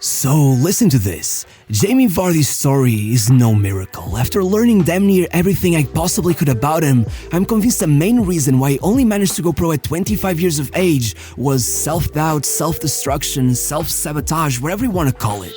So listen to this. Jamie Vardy's story is no miracle. After learning damn near everything I possibly could about him, I'm convinced the main reason why he only managed to go pro at 25 years of age was self-doubt, self-destruction, self-sabotage, whatever you want to call it.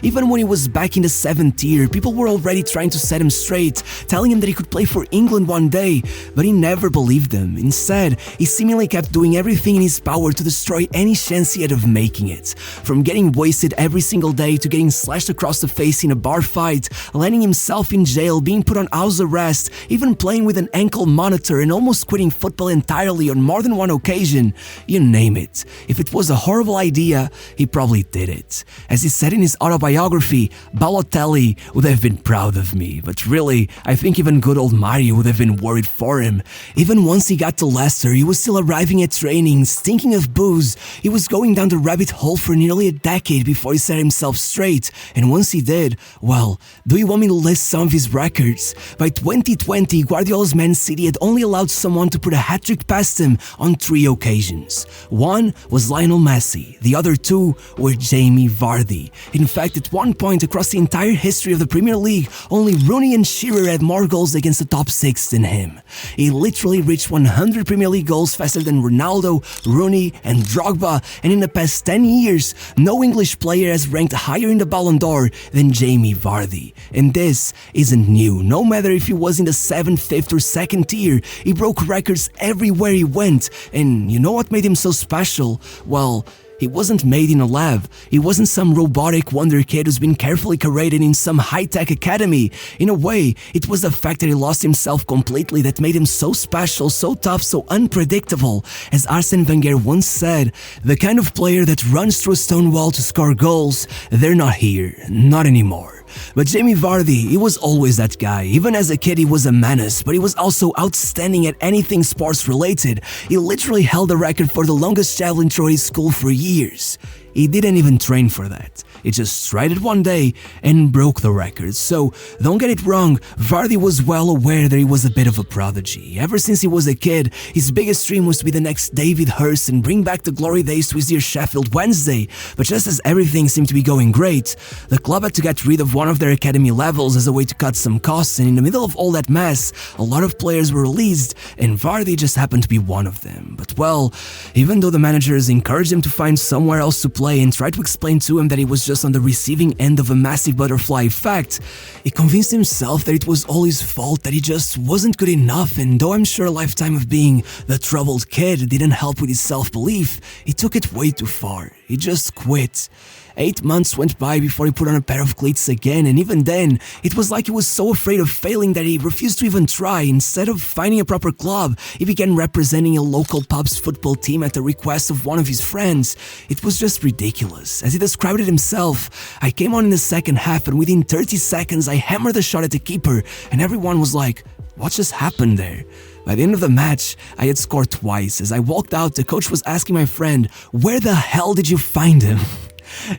Even when he was back in the 7th tier, people were already trying to set him straight, telling him that he could play for England one day, but he never believed them. Instead, he seemingly kept doing everything in his power to destroy any chance he had of making it. From getting wasted every single day to getting slashed across the face in a bar fight, landing himself in jail, being put on house arrest, even playing with an ankle monitor and almost quitting football entirely on more than one occasion. You name it. If it was a horrible idea, he probably did it. As he said in his autobiography, Balotelli would have been proud of me, but really, I think even good old Mario would have been worried for him. Even once he got to Leicester, he was still arriving at training, stinking of booze. He was going down the rabbit hole for nearly a decade before he set himself straight, and once he did, well, do you want me to list some of his records? By 2020, Guardiola's Man City had only allowed someone to put a hat-trick past him on 3 occasions. One was Lionel Messi, the other 2 were Jamie Vardy. In fact, at one point across the entire history of the Premier League, only Rooney and Shearer had more goals against the top 6 than him. He literally reached 100 Premier League goals faster than Ronaldo, Rooney, and Drogba, and in the past 10 years, no English player has ranked higher in the Ballon d'Or than Jamie Vardy. And this isn't new. No matter if he was in the 7th, 5th, or 2nd tier, he broke records everywhere he went. And you know what made him so special? Well, he wasn't made in a lab. He wasn't some robotic wonder kid who's been carefully curated in some high-tech academy. In a way, it was the fact that he lost himself completely that made him so special, so tough, so unpredictable. As Arsene Wenger once said, the kind of player that runs through a stone wall to score goals, they're not here, not anymore. But Jamie Vardy, he was always that guy. Even as a kid, he was a menace, but he was also outstanding at anything sports related. He literally held the record for the longest javelin throw at his school for years. He didn't even train for that. He just tried it one day and broke the record. So, don't get it wrong, Vardy was well aware that he was a bit of a prodigy. Ever since he was a kid, his biggest dream was to be the next David Hurst and bring back the glory days to his dear Sheffield Wednesday. But just as everything seemed to be going great, the club had to get rid of one of their academy levels as a way to cut some costs, and in the middle of all that mess, a lot of players were released, and Vardy just happened to be one of them. But well, even though the managers encouraged him to find somewhere else to play and tried to explain to him that he was just on the receiving end of a massive butterfly effect, he convinced himself that it was all his fault, that he just wasn't good enough, and though I'm sure a lifetime of being the troubled kid didn't help with his self-belief, he took it way too far. He just quit. 8 months went by before he put on a pair of cleats again, and even then, it was like he was so afraid of failing that he refused to even try. Instead of finding a proper club, he began representing a local pub's football team at the request of one of his friends. It was just ridiculous. As he described it himself, I came on in the second half, and within 30 seconds, I hammered a shot at the keeper, and everyone was like, what just happened there? By the end of the match, I had scored twice. As I walked out, the coach was asking my friend, where the hell did you find him?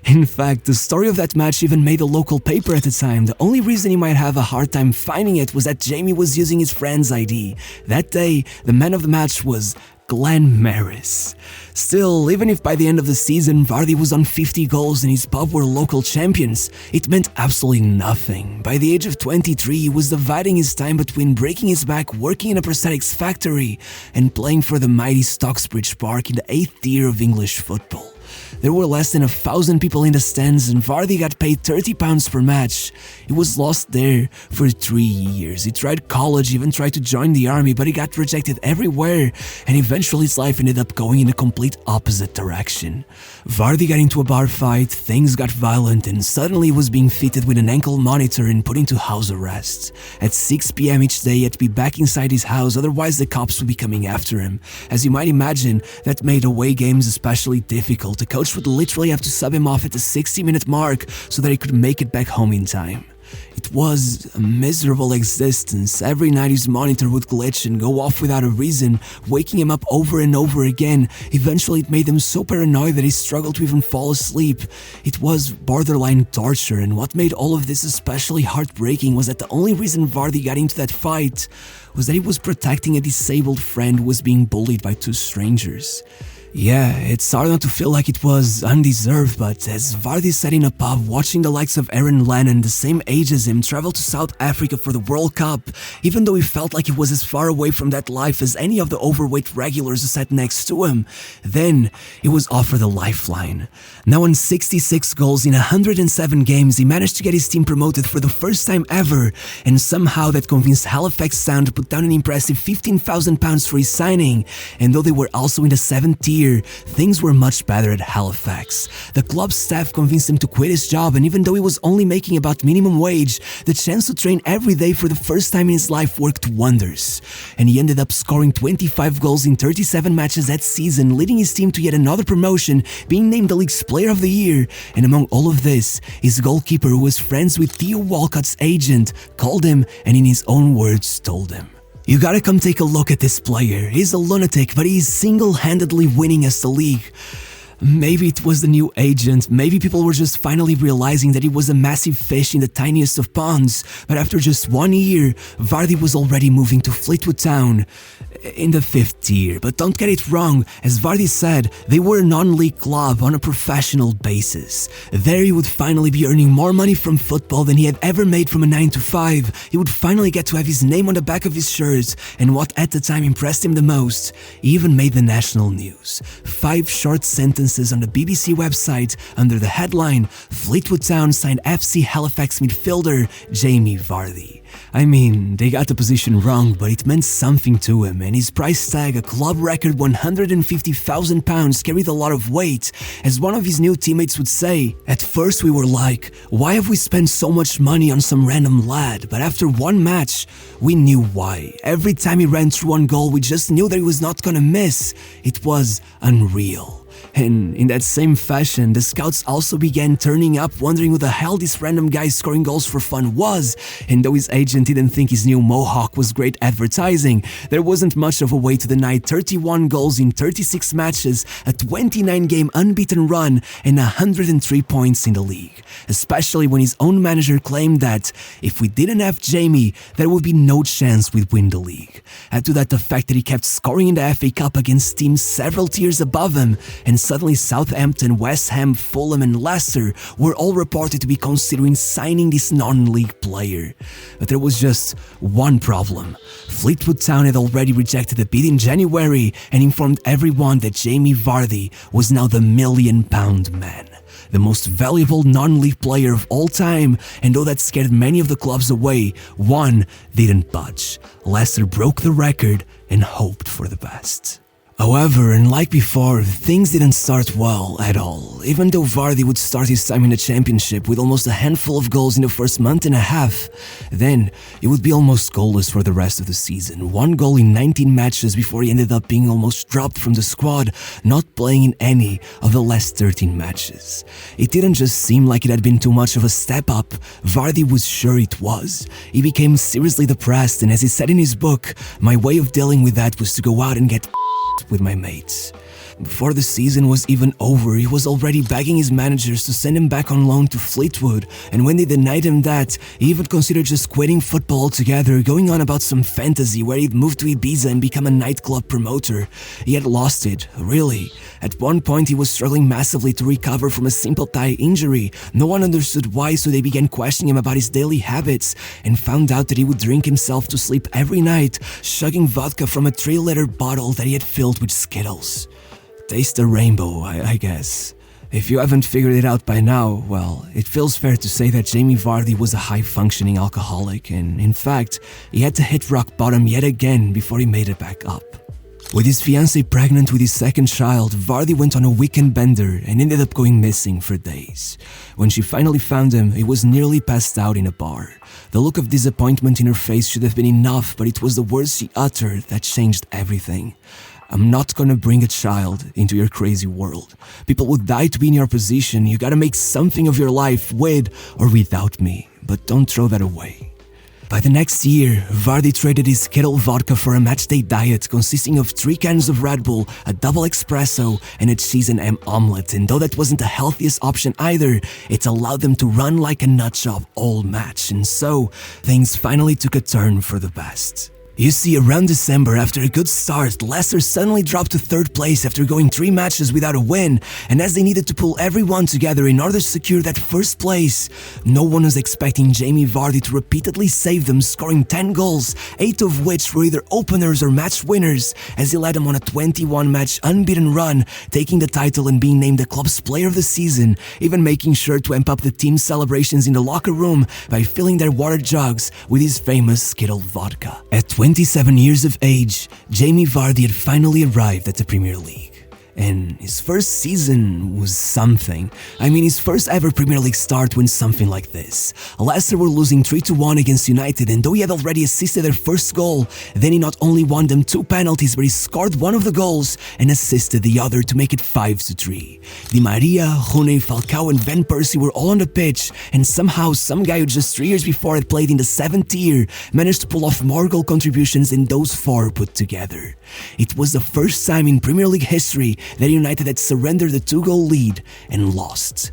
In fact, the story of that match even made a local paper at the time. The only reason he might have a hard time finding it was that Jamie was using his friend's ID. That day, the man of the match was Glenn Maris. Still, even if by the end of the season Vardy was on 50 goals and his pub were local champions, it meant absolutely nothing. By the age of 23, he was dividing his time between breaking his back, working in a prosthetics factory, and playing for the mighty Stocksbridge Park in the 8th tier of English football. There were less than 1,000 people in the stands, and Vardy got paid £30 per match. He was lost there for 3 years. He tried college, even tried to join the army, but he got rejected everywhere, and eventually his life ended up going in a complete opposite direction. Vardy got into a bar fight, things got violent, and suddenly he was being fitted with an ankle monitor and put into house arrest. At 6 p.m. each day, he had to be back inside his house, otherwise the cops would be coming after him. As you might imagine, that made away games especially difficult. The coach would literally have to sub him off at the 60-minute mark so that he could make it back home in time. It was a miserable existence. Every night his monitor would glitch and go off without a reason, waking him up over and over again. Eventually it made him so paranoid that he struggled to even fall asleep. It was borderline torture, and what made all of this especially heartbreaking was that the only reason Vardy got into that fight was that he was protecting a disabled friend who was being bullied by 2 strangers. Yeah, it's hard not to feel like it was undeserved, but as Vardy sat in a pub watching the likes of Aaron Lennon, the same age as him, travel to South Africa for the World Cup, even though he felt like he was as far away from that life as any of the overweight regulars who sat next to him, then he was offered a lifeline. Now on 66 goals in 107 games, he managed to get his team promoted for the first time ever, and somehow that convinced Halifax Town to put down an impressive £15,000 for his signing, and though they were also in the 7th tier, things were much better at Halifax. The club staff convinced him to quit his job, and even though he was only making about minimum wage, the chance to train every day for the first time in his life worked wonders. And he ended up scoring 25 goals in 37 matches that season, leading his team to yet another promotion, being named the league's Player of the Year. And among all of this, his goalkeeper, who was friends with Theo Walcott's agent, called him and in his own words told him, "You gotta come take a look at this player. He's a lunatic, but he's single-handedly winning us the league." Maybe it was the new agent, maybe people were just finally realizing that he was a massive fish in the tiniest of ponds, but after just 1 year, Vardy was already moving to Fleetwood Town in the 5th tier. But don't get it wrong, as Vardy said, they were a non-league club on a professional basis. There he would finally be earning more money from football than he had ever made from a 9 to 5. He would finally get to have his name on the back of his shirt, and what at the time impressed him the most, he even made the national news. 5 short sentences on the BBC website under the headline, "Fleetwood Town signed FC Halifax midfielder Jamie Vardy." I mean, they got the position wrong, but it meant something to him, and his price tag, a club record £150,000, carried a lot of weight. As one of his new teammates would say, "At first we were like, why have we spent so much money on some random lad? But after one match, we knew why. Every time he ran through one goal, we just knew that he was not gonna miss. It was unreal." And in that same fashion, the scouts also began turning up, wondering who the hell this random guy scoring goals for fun was. And though his agent didn't think his new mohawk was great advertising, there wasn't much of a way to deny 31 goals in 36 matches, a 29-game unbeaten run, and 103 points in the league. Especially when his own manager claimed that if we didn't have Jamie, there would be no chance we'd win the league. Add to that the fact that he kept scoring in the FA Cup against teams several tiers above him, and suddenly Southampton, West Ham, Fulham and Leicester were all reported to be considering signing this non-league player. But there was just one problem. Fleetwood Town had already rejected the bid in January and informed everyone that Jamie Vardy was now the £1 million man, the most valuable non-league player of all time, and though that scared many of the clubs away, one didn't budge. Leicester broke the record and hoped for the best. However, and like before, things didn't start well at all. Even though Vardy would start his time in the championship with almost a handful of goals in the first month and a half, then he would be almost goalless for the rest of the season. 1 goal in 19 matches before he ended up being almost dropped from the squad, not playing in any of the last 13 matches. It didn't just seem like it had been too much of a step up, Vardy was sure it was. He became seriously depressed, and as he said in his book, "My way of dealing with that was to go out and get with my mates." Before the season was even over, he was already begging his managers to send him back on loan to Fleetwood, and when they denied him that, he even considered just quitting football altogether, going on about some fantasy where he'd move to Ibiza and become a nightclub promoter. He had lost it, really. At one point, he was struggling massively to recover from a simple thigh injury. No one understood why, so they began questioning him about his daily habits, and found out that he would drink himself to sleep every night, chugging vodka from a 3-liter bottle that he had filled with Skittles. Taste the rainbow, I guess. If you haven't figured it out by now, well, it feels fair to say that Jamie Vardy was a high-functioning alcoholic, and in fact, he had to hit rock bottom yet again before he made it back up. With his fiancée pregnant with his second child, Vardy went on a weekend bender and ended up going missing for days. When she finally found him, he was nearly passed out in a bar. The look of disappointment in her face should have been enough, but it was the words she uttered that changed everything. "I'm not gonna bring a child into your crazy world. People would die to be in your position. You gotta make something of your life with or without me, but don't throw that away." By the next year, Vardy traded his Skittle vodka for a matchday diet consisting of 3 cans of Red Bull, a double espresso, and a cheese and ham omelette, and though that wasn't the healthiest option either, it allowed them to run like a nutjob all match, and so things finally took a turn for the best. You see, around December, after a good start, Leicester suddenly dropped to 3rd place after going 3 matches without a win, and as they needed to pull everyone together in order to secure that 1st place, no one was expecting Jamie Vardy to repeatedly save them, scoring 10 goals, 8 of which were either openers or match winners, as he led them on a 21-match unbeaten run, taking the title and being named the club's player of the season, even making sure to amp up the team's celebrations in the locker room by filling their water jugs with his famous Skittle vodka. At 27 years of age, Jamie Vardy had finally arrived at the Premier League. And his first season was something. I mean, his first ever Premier League start went something like this. Leicester were losing 3-1 against United, and though he had already assisted their first goal, then he not only won them 2 penalties, but he scored one of the goals and assisted the other to make it 5-3. Di Maria, Rooney, Falcao and Van Persie were all on the pitch, and somehow some guy who just 3 years before had played in the 7th tier managed to pull off more goal contributions than those 4 put together. It was the first time in Premier League history that United had surrendered a 2-goal lead and lost.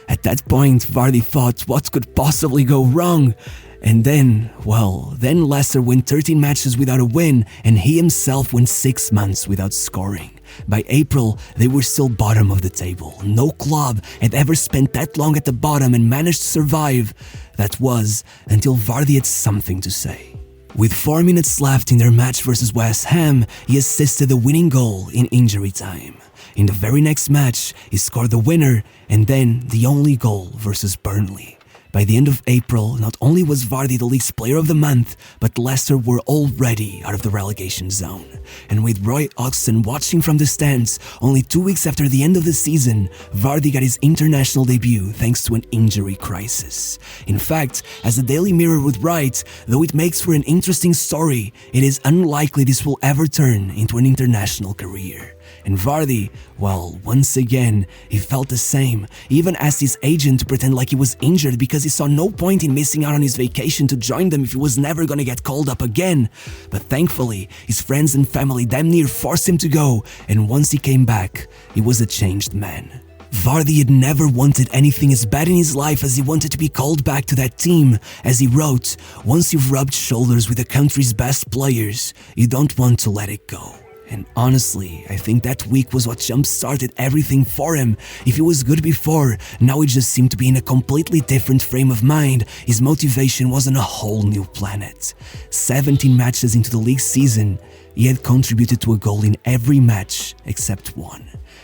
At that point, Vardy thought what could possibly go wrong. And then Leicester went 13 matches without a win, and he himself went 6 months without scoring. By April, they were still bottom of the table. No club had ever spent that long at the bottom and managed to survive. That was until Vardy had something to say. With 4 minutes left in their match versus West Ham, he assisted the winning goal in injury time. In the very next match, he scored the winner and then the only goal versus Burnley. By the end of April, not only was Vardy the league's player of the month, but Leicester were already out of the relegation zone. And with Roy Hodgson watching from the stands, only 2 weeks after the end of the season, Vardy got his international debut thanks to an injury crisis. In fact, as the Daily Mirror would write, though it makes for an interesting story, it is unlikely this will ever turn into an international career. And Vardy, well, once again, he felt the same. He even asked his agent to pretend like he was injured because he saw no point in missing out on his vacation to join them if he was never gonna get called up again. But thankfully, his friends and family damn near forced him to go, and once he came back, he was a changed man. Vardy had never wanted anything as bad in his life as he wanted to be called back to that team. As he wrote, "Once you've rubbed shoulders with the country's best players, you don't want to let it go." And honestly, I think that week was what jump-started everything for him. If he was good before, now he just seemed to be in a completely different frame of mind. His motivation was on a whole new planet. 17 matches into the league season, he had contributed to a goal in every match except one.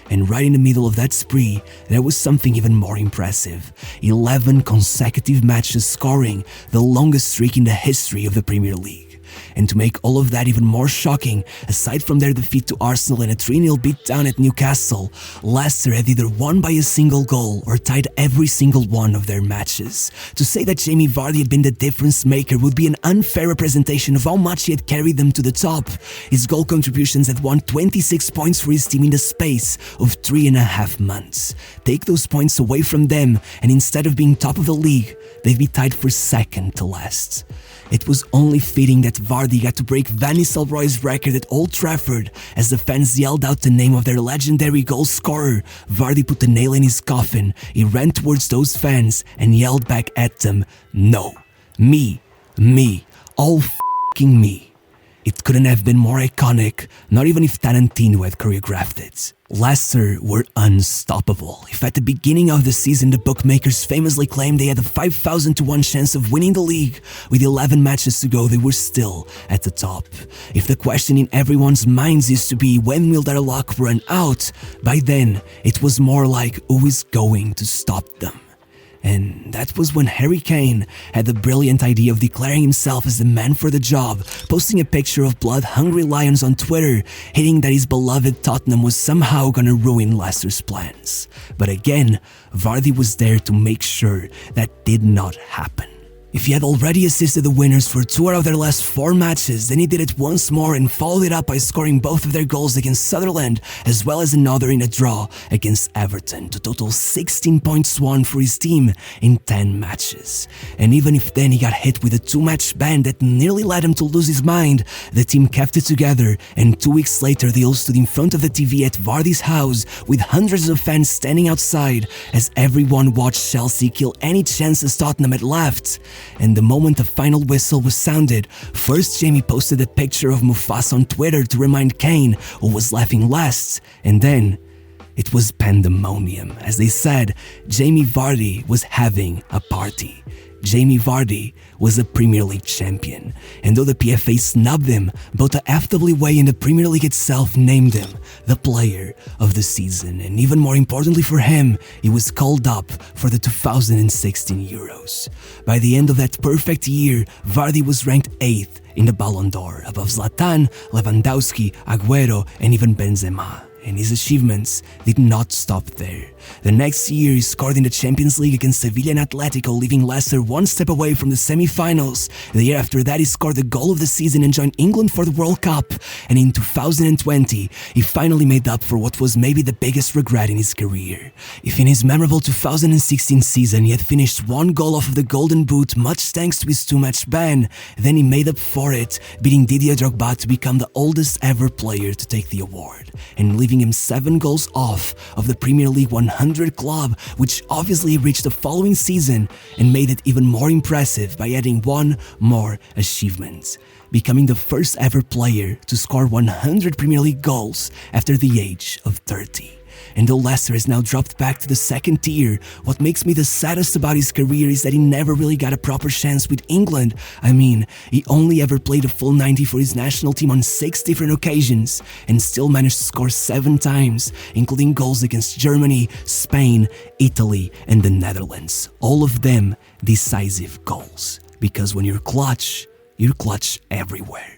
And right in the middle of that spree, there was something even more impressive. 11 consecutive matches scoring, the longest streak in the history of the Premier League. And to make all of that even more shocking, aside from their defeat to Arsenal and a 3-0 beatdown at Newcastle, Leicester had either won by a single goal or tied every single one of their matches. To say that Jamie Vardy had been the difference maker would be an unfair representation of how much he had carried them to the top. His goal contributions had won 26 points for his team in the space of 3.5 months. Take those points away from them, and instead of being top of the league, they'd be tied for second to last. It was only fitting that Vardy got to break Van Nistelrooy's record at Old Trafford. As the fans yelled out the name of their legendary goal scorer, Vardy put the nail in his coffin. He ran towards those fans and yelled back at them, "No, me, all f***ing me." It couldn't have been more iconic, not even if Tarantino had choreographed it. Leicester were unstoppable. If at the beginning of the season the bookmakers famously claimed they had a 5,000 to 1 chance of winning the league, with 11 matches to go they were still at the top. If the question in everyone's minds used to be when will their luck run out, by then it was more like who is going to stop them. And that was when Harry Kane had the brilliant idea of declaring himself as the man for the job, posting a picture of blood-hungry lions on Twitter, hinting that his beloved Tottenham was somehow gonna ruin Leicester's plans. But again, Vardy was there to make sure that did not happen. If he had already assisted the winners for 2 out of their last 4 matches, then he did it once more and followed it up by scoring both of their goals against Sunderland, as well as another in a draw against Everton, to total 16 points won for his team in 10 matches. And even if then he got hit with a 2-match ban that nearly led him to lose his mind, the team kept it together, and 2 weeks later they all stood in front of the TV at Vardy's house with hundreds of fans standing outside as everyone watched Chelsea kill any chances Tottenham had left. and the moment the final whistle was sounded, first Jamie posted a picture of Mufasa on Twitter to remind Kane, who was laughing last, and then it was pandemonium. As they said, Jamie Vardy was having a party. Jamie Vardy was a Premier League champion, and though the PFA snubbed him, both the FWA and the Premier League itself named him the player of the season, and even more importantly for him, he was called up for the 2016 Euros. By the end of that perfect year, Vardy was ranked 8th in the Ballon d'Or, above Zlatan, Lewandowski, Aguero, and even Benzema. And his achievements did not stop there. The next year, he scored in the Champions League against Sevilla and Atletico, leaving Leicester one step away from the semi-finals. The year after that, he scored the goal of the season and joined England for the World Cup. And in 2020, he finally made up for what was maybe the biggest regret in his career. If in his memorable 2016 season he had finished one goal off of the Golden Boot, much thanks to his 2-match ban, then he made up for it, beating Didier Drogba to become the oldest ever player to take the award, and leaving him 7 goals off of the Premier League 100 club, which obviously reached the following season and made it even more impressive by adding one more achievement, becoming the first ever player to score 100 Premier League goals after the age of 30. And though Leicester has now dropped back to the second tier, what makes me the saddest about his career is that he never really got a proper chance with England. I mean, he only ever played a full 90 for his national team on 6 different occasions, and still managed to score 7 times, including goals against Germany, Spain, Italy, and the Netherlands. All of them decisive goals. Because when you're clutch everywhere.